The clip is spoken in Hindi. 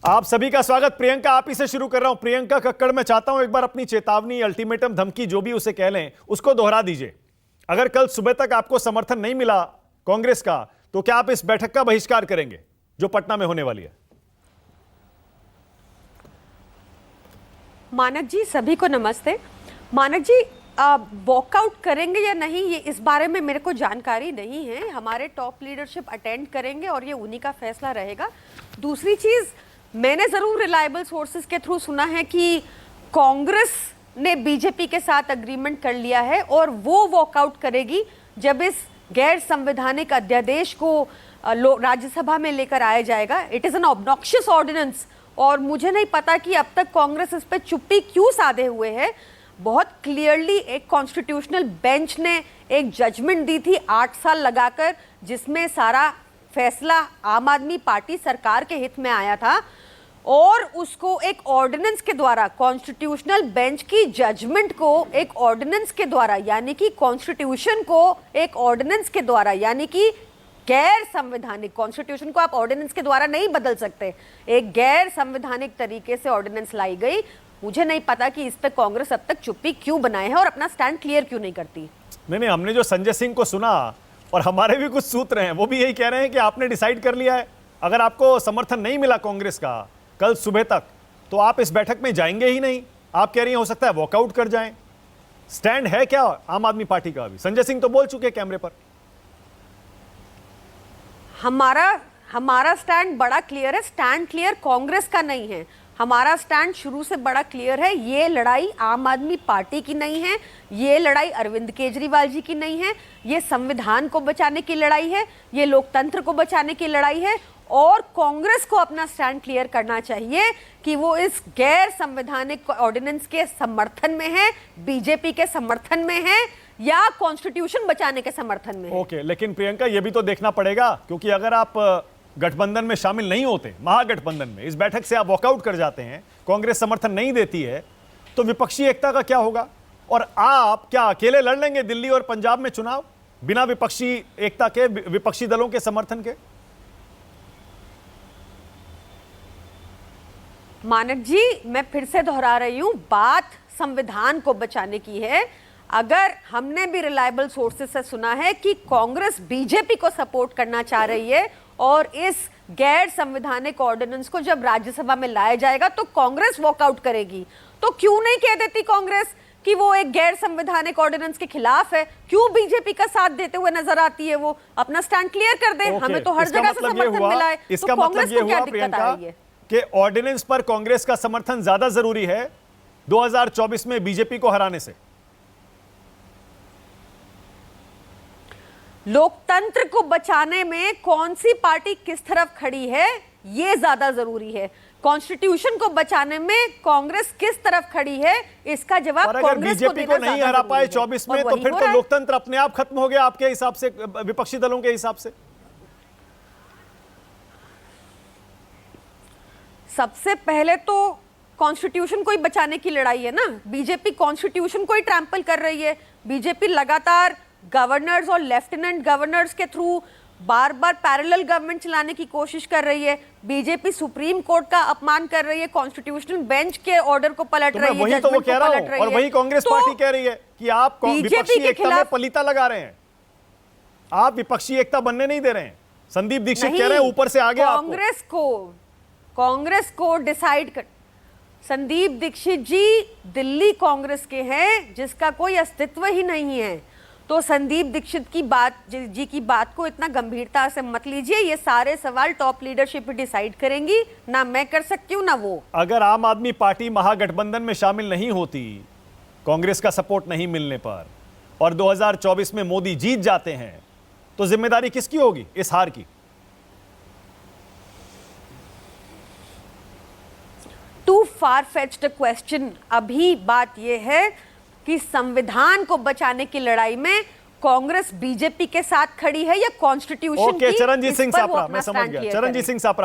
आप सभी का स्वागत। प्रियंका, आप ही से शुरू कर रहा हूं। प्रियंका कक्कड़, मैं चाहता हूं एक बार अपनी चेतावनी, अल्टीमेटम, धमकी, जो भी उसे कह लें, उसको दोहरा दीजिए। अगर कल सुबह तक आपको समर्थन नहीं मिला कांग्रेस का, तो क्या आप इस बैठक का बहिष्कार करेंगे जो पटना में होने वाली है? मानक जी, सभी को नमस्ते। मानक जी, वॉकआउट करेंगे या नहीं, ये इस बारे में मेरे को जानकारी नहीं है। हमारे टॉप लीडरशिप अटेंड करेंगे और ये उन्हीं का फैसला रहेगा। दूसरी चीज़, मैंने ज़रूर रिलायबल सोर्सेज के थ्रू सुना है कि कांग्रेस ने बीजेपी के साथ अग्रीमेंट कर लिया है और वो वॉकआउट करेगी जब इस गैर संवैधानिक अध्यादेश को राज्यसभा में लेकर आया जाएगा। It is an obnoxious ordinance और मुझे नहीं पता कि अब तक कांग्रेस इस पर चुप्पी क्यों साधे हुए है। बहुत क्लियरली एक कॉन्स्टिट्यूशनल बेंच ने एक जजमेंट दी थी 8 साल लगाकर, जिसमें सारा फैसला आम आदमी पार्टी सरकार के हित में आया था और उसको एक ऑर्डिनेंस के द्वारा, कॉन्स्टिट्यूशनल बेंच की जजमेंट को एक ऑर्डिनेंस के द्वारा, यानी कि कॉन्स्टिट्यूशन को एक ऑर्डिनेंस के द्वारा, यानी कि गैर संवैधानिक, कॉन्स्टिट्यूशन को आप ऑर्डिनेंस के द्वारा नहीं बदल सकते, एक गैर संवैधानिक तरीके से ऑर्डिनेंस लाई गई। मुझे नहीं पता कि इस पे कांग्रेस अब तक चुप्पी क्यों बनाए है और अपना स्टैंड क्लियर क्यों नहीं करती। नहीं, हमने जो संजय सिंह को सुना और हमारे भी कुछ सूत्र हैं, वो भी यही कह रहे हैं कि आपने डिसाइड कर लिया है, अगर आपको समर्थन नहीं मिला कांग्रेस का कल सुबह तक, तो आप इस बैठक में जाएंगे ही नहीं। आप कह रही हैं हो सकता है वॉकआउट कर जाएं। स्टैंड है क्या आम आदमी पार्टी का? अभी संजय सिंह तो बोल चुके कैमरे पर। हमारा स्टैंड बड़ा क्लियर है। स्टैंड क्लियर कांग्रेस का नहीं है, हमारा स्टैंड शुरू से बड़ा क्लियर है। ये लड़ाई आम आदमी पार्टी की नहीं है, ये लड़ाई अरविंद केजरीवाल जी की नहीं है, ये संविधान को बचाने की लड़ाई है, ये लोकतंत्र को बचाने की लड़ाई है। और कांग्रेस को अपना स्टैंड क्लियर करना चाहिए कि वो इस गैर संवैधानिक ऑर्डिनेंस के समर्थन में है, बीजेपी के समर्थन में है या कॉन्स्टिट्यूशन बचाने के समर्थन में है। ओके, लेकिन प्रियंका, ये भी तो देखना पड़ेगा, क्योंकि अगर आप गठबंधन में शामिल नहीं होते, महागठबंधन में, इस बैठक से आप वॉकआउट कर जाते हैं, कांग्रेस समर्थन नहीं देती है, तो विपक्षी एकता का क्या होगा? और आप क्या अकेले लड़ लेंगे दिल्ली और पंजाब में चुनाव बिना विपक्षी एकता के, विपक्षी दलों के समर्थन के? मानक जी, मैं फिर से दोहरा रही हूं, बात संविधान को बचाने की है। अगर हमने भी रिलायबल सोर्सेस से सुना है कि कांग्रेस बीजेपी को सपोर्ट करना चाह रही है और इस गैर संवैधानिक ऑर्डिनेंस को जब राज्यसभा में लाया जाएगा तो कांग्रेस वॉकआउट करेगी, तो क्यों नहीं कह देती कांग्रेस कि वो एक गैर संवैधानिक ऑर्डिनेंस के खिलाफ है? क्यों बीजेपी का साथ देते हुए नजर आती है? वो अपना स्टैंड क्लियर कर दे। हमें तो हर जगह से समर्थन मिला है, तो कांग्रेस को क्या दिक्कत आ रही है कि ऑर्डिनेंस पर कांग्रेस का समर्थन ज्यादा जरूरी है 2024 में बीजेपी को हराने से? लोकतंत्र को बचाने में कौन सी पार्टी किस तरफ खड़ी है, यह ज्यादा जरूरी है। कॉन्स्टिट्यूशन को बचाने में कांग्रेस किस तरफ खड़ी है, इसका जवाब कांग्रेस को देना। बीजेपी को नहीं हरा पाए 24 में, तो फिर तो लोकतंत्र अपने आप खत्म हो गया आपके हिसाब से, विपक्षी दलों के हिसाब से? सबसे पहले तो कॉन्स्टिट्यूशन को ही बचाने की लड़ाई है ना। बीजेपी कॉन्स्टिट्यूशन को ही ट्रैम्पल कर रही है। बीजेपी लगातार गवर्नर्स और लेफ्टिनेंट गवर्नर्स के थ्रू बार बार पैरेलल गवर्नमेंट चलाने की कोशिश कर रही है। बीजेपी सुप्रीम कोर्ट का अपमान कर रही है, कॉन्स्टिट्यूशनल बेंच के ऑर्डर को पलट रही है, वही तो वो कह रहा हूं, और वही कांग्रेस पार्टी कह रही है कि आप विपक्षी एकता में पलीता लगा रहे हैं, आप विपक्षी एकता बनने नहीं दे रहे हैं। संदीप दीक्षित कह रहे हैं ऊपर से आगे कांग्रेस को डिसाइड कर। संदीप दीक्षित जी दिल्ली कांग्रेस के हैं जिसका कोई अस्तित्व ही नहीं है, तो संदीप दीक्षित की बात को इतना गंभीरता से मत लीजिए। ये सारे सवाल टॉप लीडरशिप डिसाइड करेंगी, ना मैं कर सकती हूं ना वो। अगर आम आदमी पार्टी महागठबंधन में शामिल नहीं होती कांग्रेस का सपोर्ट नहीं मिलने पर, और 2024 में मोदी जीत जाते हैं, तो जिम्मेदारी किसकी होगी इस हार की? Too far fetched question. अभी बात यह है कि संविधान को बचाने की लड़ाई में कांग्रेस बीजेपी के साथ खड़ी है या कॉन्स्टिट्यूशन की? चरणजीत सिंह सापरा, मैं समझ गया। चरणजीत सिंह सापरा।